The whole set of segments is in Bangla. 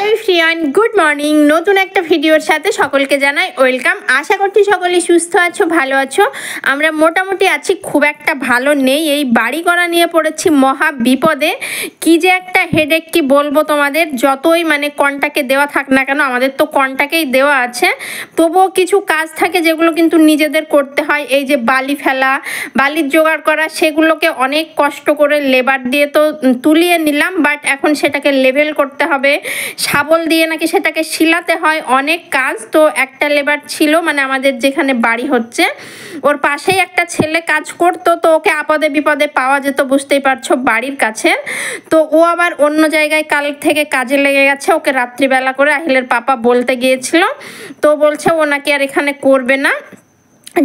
Hello everyone, good morning. নতুন একটা ভিডিওর সাথে সকলকে জানাই ওয়েলকাম। আশা করছি সকলেই সুস্থ আছো, ভালো আছো। আমরা মোটামুটি আছি, খুব একটা ভালো নেই। এই বাড়ি করা নিয়ে পড়েছি মহা বিপদে। কি যে একটা হেডেক, কি বলবো তোমাদের। যতই কন্টাকে দেওয়া থাক না কেন, আমাদের তো কন্টাকেই দেওয়া আছে, তবুও কিছু কাজ থাকে যেগুলো কিন্তু নিজেদের করতে হয়। এই যে বালি ফেলা, বালির জোগাড় করা, সেগুলোকে অনেক কষ্ট করে লেবার দিয়ে তো তুলিয়ে নিলাম, বাট এখন সেটাকে লেভেল করতে হবে, শাবল দিয়ে নাকি সেটাকে শিলাতে হয়, অনেক কাজ। তো একটা লেবার ছিল, আমাদের যেখানে বাড়ি হচ্ছে ওর পাশেই একটা ছেলে কাজ করতো, তো ওকে আপদে বিপদে পাওয়া যেত, বুঝতেই পারছো, বাড়ির কাছে। তো ও আবার অন্য জায়গায় কাল থেকে কাজে লেগে গেছে। ওকে রাত্রিবেলা করে আহিলের পাপা বলতে গিয়েছিল, তো বলছে ও নাকি আর এখানে করবে না,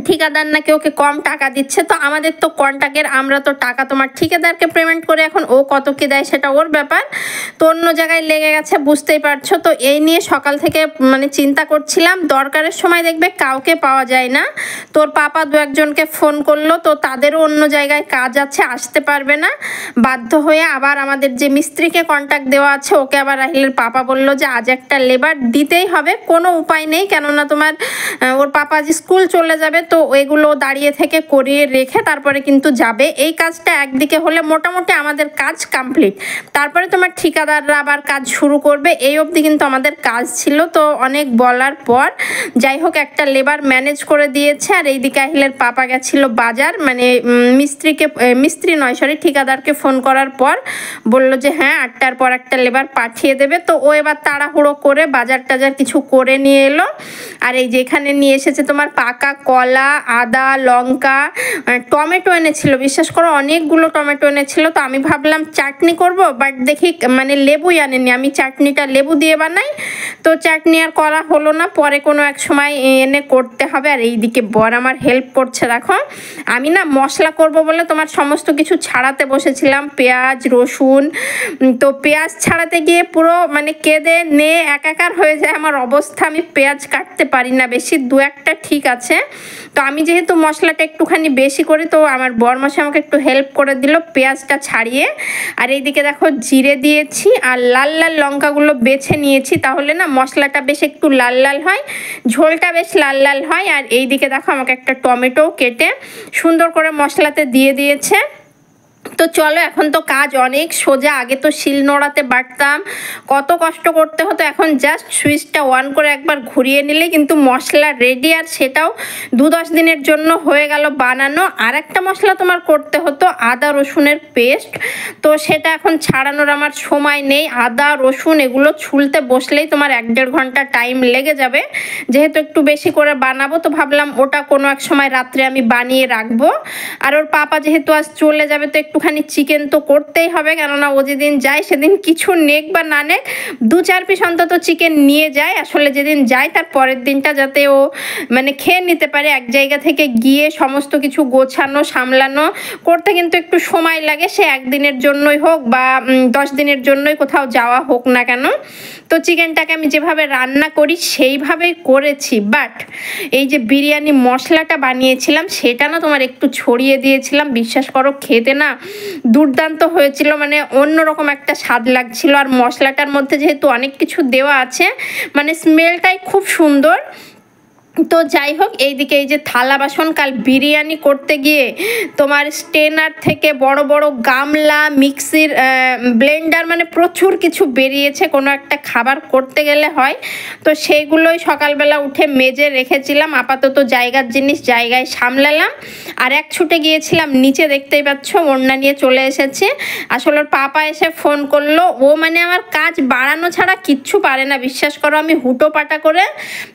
ঠিকাদার নাকি ওকে কম টাকা দিচ্ছে। তো আমাদের তো কন্ট্রাক্টের, আমরা তো টাকা তোমার ঠিকাদারকে পেমেন্ট করে, এখন ও কত কি দেয় সেটা ওর ব্যাপার। তো অন্য জায়গায় লেগে গেছে, বুঝতেই পারছো। তো এই নিয়ে সকাল থেকে চিন্তা করছিলাম। দরকারের সময় দেখবে কাউকে পাওয়া যায় না। তোর পাপা দু একজনকে ফোন করলো, তো তাদেরও অন্য জায়গায় কাজ আছে, আসতে পারবে না। বাধ্য হয়ে আবার আমাদের যে মিস্ত্রিকে কন্ট্রাক্ট দেওয়া আছে, ওকে আবার আহিলের পাপা বললো যে আজ একটা লেবার দিতেই হবে, কোনো উপায় নেই, কেননা তোমার ওর পাপা যে স্কুল চলে যাবে, তো এগুলো দাঁড়িয়ে থেকে করিয়ে রেখে তারপরে কিন্তু যাবে। এই কাজটা একদিকে হলে মোটামুটি আমাদের কাজ কমপ্লিট, তারপরে তোমার ঠিকাদাররা আবার কাজ শুরু করবে। এই অবধি কিন্তু আমাদের কাজ ছিল। তো অনেক বলার পর যাই হোক একটা লেবার ম্যানেজ করে দিয়েছে। আর এইদিকে আহিলের পাপা গেছিল বাজার, মিস্ত্রি নয় সরি, ঠিকাদারকে ফোন করার পর বলল যে হ্যাঁ 8টার পর একটা লেবার পাঠিয়ে দেবে। তো ও এবার তাড়াহুড়ো করে বাজার টাজার কিছু করে নিয়ে এলো। আর এই যে এখানে নিয়ে এসেছে তোমার পাকা কলা, আদা, লঙ্কা, টমেটো এনেছিল, বিশ্বাস করো অনেকগুলো টমেটো এনেছিল। তো আমি ভাবলাম চাটনি করব, বাট দেখি লেবুই আনেনি, আমি চাটনিটা লেবু দিয়ে বানাই, তো চাটনি আর করা হলো না, পরে কোনো এক সময় এনে করতে হবে। আর এইদিকে বর আমার হেল্প করছে, দেখো আমি না মশলা করব বলে তোমার সমস্ত কিছু ছাড়াতে বসেছিলাম, পেঁয়াজ রসুন। তো পেঁয়াজ ছাড়াতে গিয়ে পুরো কেঁদে নে একাকার হয়ে যায় আমার অবস্থা। আমি পেঁয়াজ কাটতে পারি না বেশি, দু একটা ঠিক আছে। তো আমি যেহেতু মশলাটা একটুখানি বেশি করি, তো আমার বরমশাই আমাকে একটু হেল্প করে দিল পেঁয়াজটা ছাড়িয়ে। আর এইদিকে দেখো জিরে দিয়েছি, আর লাল লাল লঙ্কাগুলো বেছে নিয়েছি, তাহলে না মশলাটা বেশ একটু লাল লাল হয়, ঝোলটা বেশ লাল লাল হয়। আর এইদিকে দেখো আমাকে একটা টমেটো কেটে সুন্দর করে মশলাতে দিয়ে দিয়েছে। তো চলো, এখন তো কাজ অনেক সোজা। আগে তো শিল নোড়াতে বাটতাম, কত কষ্ট করতে হতো, এখন জাস্ট সুইচটা অন করে একবার ঘুরিয়ে নিলে কিন্তু মশলা রেডি। আর সেটাও 2-10 দিনের জন্য হয়ে গেল বানানো। আর একটা মশলা তোমার করতে হতো আদা রসুনের পেস্ট, তো সেটা এখন ছাড়ানোর আমার সময় নেই। আদা রসুন এগুলো ছুলতে বসলেই তোমার 1-1.5 ঘন্টা টাইম লেগে যাবে, যেহেতু একটু বেশি করে বানাবো। তো ভাবলাম ওটা কোনো এক সময় রাত্রে আমি বানিয়ে রাখবো। আর ওর পাপা যেহেতু আজ চলে যাবে, তো একটুখানি চিকেন তো করতেই হবে, কেননা ও যেদিন যায় সেদিন কিছু নেক বা না নেক 2-4 পিস অন্তত চিকেন নিয়ে যায়। আসলে যেদিন যায় তার পরের দিনটা যাতে ও খেয়ে নিতে পারে। এক জায়গা থেকে গিয়ে সমস্ত কিছু গোছানো সামলানো করতে কিন্তু একটু সময় লাগে, সে একদিনের জন্যই হোক বা 10 দিনের জন্যই কোথাও যাওয়া হোক না কেন। তো চিকেনটাকে আমি যেভাবে রান্না করি সেইভাবেই করেছি, বাট এই যে বিরিয়ানি মশলাটা বানিয়েছিলাম সেটা না তোমার একটু ছড়িয়ে দিয়েছিলাম, বিশ্বাস করো খেতে না দুর্দান্ত হয়েছিল, অন্যরকম একটা স্বাদ লাগছিল। আর মশলাটার মধ্যে যেহেতু অনেক কিছু দেওয়া আছে, স্মেলটাই খুব সুন্দর। তো যাই হোক, এইদিকে এই যে থালা বাসন, কাল বিরিয়ানি করতে গিয়ে তোমার স্টেনার থেকে বড় বড় গামলা, মিক্সির ব্লেন্ডার, প্রচুর কিছু বেরিয়েছে কোনো একটা খাবার করতে গেলে হয়। তো সেইগুলোই সকালবেলা উঠে মেজে রেখেছিলাম, আপাতত জায়গার জিনিস জায়গায় সামলালাম। আর এক ছুটে গিয়েছিলাম নিচে, দেখতেই পাচ্ছ ওড়না নিয়ে চলে এসেছে। আসলে ওর পাপা এসে ফোন করলো, ও আমার কাজ বাড়ানো ছাড়া কিচ্ছু পারে না, বিশ্বাস করো। আমি হুটো পাটা করে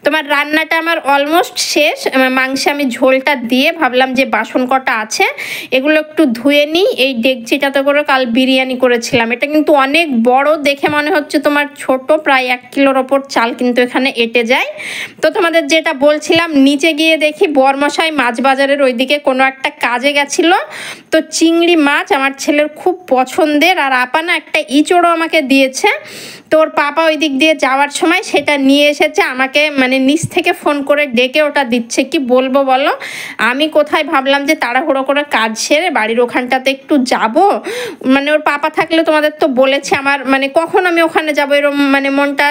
তোমার রান্নাটা আমার অলমোস্ট শেষ। মাংসে আমি ঝোলটা দিয়ে ভাবলাম যে বাসন কটা আছে এগুলো একটু ধুয়ে নিই। এই ডেকচিটাতে করে কাল বিরিয়ানি করেছিলাম, এটা কিন্তু অনেক বড়, দেখে মনে হচ্ছে তোমার ছোট, প্রায় 1 কিলোর ওপর চাল কিন্তু এখানে এঁটে যায়। তো তোমাদের যেটা বলছিলাম, নিচে গিয়ে দেখি বরমশাই মাছ বাজারের ওইদিকে কোনো একটা কাজে গেছিল। তো চিংড়ি মাছ আমার ছেলের খুব পছন্দের, আর আপা না একটা ইঁচড়ও আমাকে দিয়েছে। তোর পাপা ওই দিক দিয়ে যাওয়ার সময় সেটা নিয়ে এসেছে, আমাকে নিচ থেকে ফোন করে করে ডেকে ওটা দিচ্ছে, কি বলবো বলো। আমি কোথায় ভাবলাম যে তাড়াহুড়ো করে কাজ সেরে বাড়ির ওখানটাতে একটু যাব, মানে ওর পাপা থাকলে তোমাদের তো বলেছে আমার মানে কখন আমি ওখানে যাবো এরকম মানে মনটা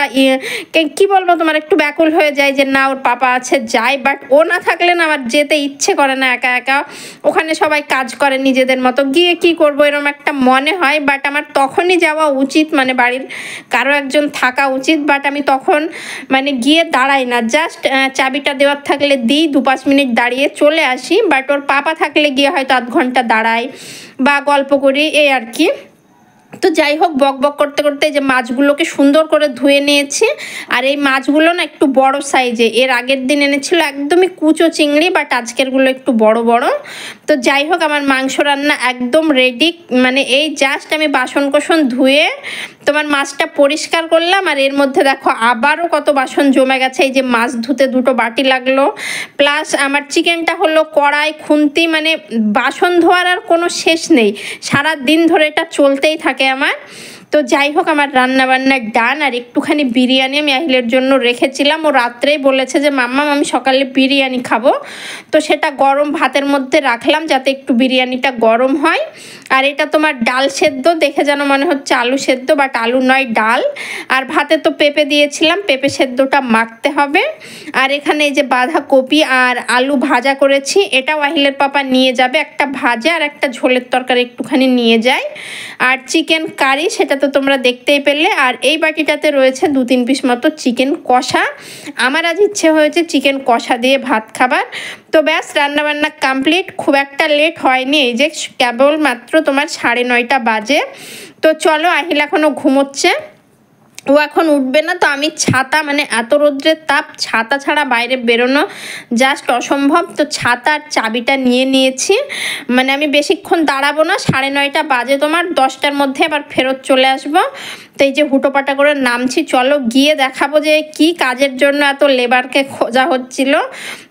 কি বলবো তোমার একটু ব্যাকুল হয়ে যায় যে না ওর পাপা আছে যাই, বাট ও না থাকলে না আমার যেতে ইচ্ছে করে না, একা একা ওখানে সবাই কাজ করে নিজেদের মতো, গিয়ে কি করব এরকম একটা মনে হয়। বাট আমার তখনই যাওয়া উচিত, মানে বাড়ির কারো একজন থাকা উচিত, বাট আমি তখন মানে গিয়ে দাঁড়াই না, জাস্ট চাবিটা দেওয়ার থাকলে দিই 2-5 মিনিট দাঁড়িয়ে চলে আসি। বাট ওর পাপা থাকলে গিয়ে হয়তো আধ ঘন্টা দাঁড়াই বা গল্প করি এই আর কি। তো যাই হোক, বক বক করতে করতে যে মাছগুলোকে সুন্দর করে ধুয়ে নিয়েছি, আর এই মাছগুলো না একটু বড় সাইজে, এর আগের দিন এনেছিল একদমই কুচো চিংড়ি, বাট আজকেরগুলো একটু বড় বড়। তো যাই হোক, আমার মাংস রান্না একদম রেডি, মানে এই জাস্ট আমি বাসন কোসন ধুয়ে তোমার মাছটা পরিষ্কার করলাম, আর এর মধ্যে দেখো আবারও কত বাসন জমে গেছে। এই যে মাছ ধুতে 2টো বাটি লাগলো, প্লাস আমার চিকেনটা হলো কড়াই খুন্তি, মানে বাসন ধোয়ার আর কোনো শেষ নেই, সারা দিন ধরে এটা চলতেই থাকে আমার। তো যাই হোক, আমার রান্না বান্না ডান। আর একটুখানি বিরিয়ানি আমি আহিলের জন্য রেখেছিলাম, ও রাত্রেই বলেছে যে মাম্মা আমি সকালে বিরিয়ানি খাবো, তো সেটা গরম ভাতের মধ্যে রাখলাম যাতে একটু বিরিয়ানিটা গরম হয়। আর এটা তোমার ডাল সেদ্ধ, দেখে যেন মনে হচ্ছে আলু সেদ্ধ, বাট আলু নয় ডাল। আর ভাতে তো পেঁপে দিয়েছিলাম, পেঁপে সেদ্ধটা মাখতে হবে। আর এখানে এই যে বাঁধাকপি আর আলু ভাজা করেছি, এটাও আহিলের পাপা নিয়ে যাবে, একটা ভাজা আর একটা ঝোলের তরকারি একটুখানি নিয়ে যায়। আর চিকেন কারি, সেটা তো তোমরা দেখতেই পেলে। আর এই বাটিটাতে রয়েছে 2-3 পিস মতো চিকেন কষা, আমার আজ ইচ্ছে হয়েছে চিকেন কষা দিয়ে ভাত খাবার। তো ব্যাস, রান্নাবান্না কমপ্লিট, খুব একটা লেট হয়নি, এই যে কেবলমাত্র তোমার 9:30 বাজে। তো চলো, আহিল এখনও ঘুমোচ্ছে, ও এখন উঠবে না। তো আমি ছাতা, মানে এত রোদ্রের তাপ, ছাতা ছাড়া বাইরে বেরোনো জাস্ট অসম্ভব। তো ছাতার চাবিটা নিয়ে নিয়েছি, মানে আমি বেশিক্ষণ দাঁড়াবো না, 9:30 বাজে, তোমার 10টার মধ্যে আবার ফেরত চলে আসবো। তো এই যে হুটোপাটা করে নামছি, চলো গিয়ে দেখাবো যে কি কাজের জন্য এত লেবারকে খোঁজা হচ্ছিল।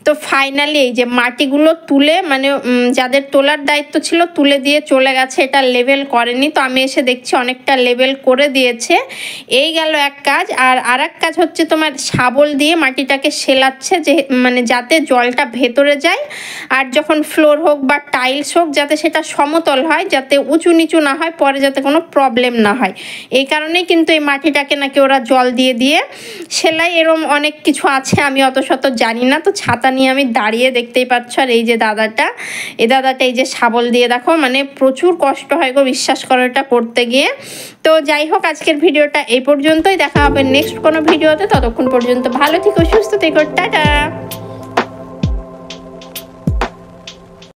তো ফাইনালি এই যে মাটিগুলো তুলে, মানে যাদের তোলার দায়িত্ব ছিল তুলে দিয়ে চলে গেছে, এটা লেভেল করেনি। তো আমি এসে দেখছি অনেকটা লেভেল করে দিয়েছে। এই গেল এক কাজ। আর এক কাজ হচ্ছে তোমার শাবল দিয়ে মাটিটাকে সেলাচ্ছে, যে মানে যাতে জলটা ভেতরে যায়, আর যখন ফ্লোর হোক বা টাইলস হোক যাতে সেটা সমতল হয়, যাতে উঁচু নিচু না হয়, পরে যাতে কোনো প্রবলেম না হয়। এই কারণেই কিন্তু এই মাটিটাকে নাকি ওরা জল দিয়ে দিয়ে সেলাই, এরম অনেক কিছু আছে, আমি অত শত জানি না। তো ছাতা নিয়ে আমি দাঁড়িয়ে, দেখতেই পাচ্ছ। আর এই যে দাদাটা, এই দাদাটা এই যে শাবল দিয়ে, দেখো মানে প্রচুর কষ্ট হয় গো, বিশ্বাস করো এটা করতে গিয়ে। তো যাই হোক, আজকের ভিডিওটা এই পর্যন্তই, দেখা হবে নেক্সট কোনো ভিডিওতে। ততক্ষণ পর্যন্ত ভালো থেকো, সুস্থ থেকো, টাটা।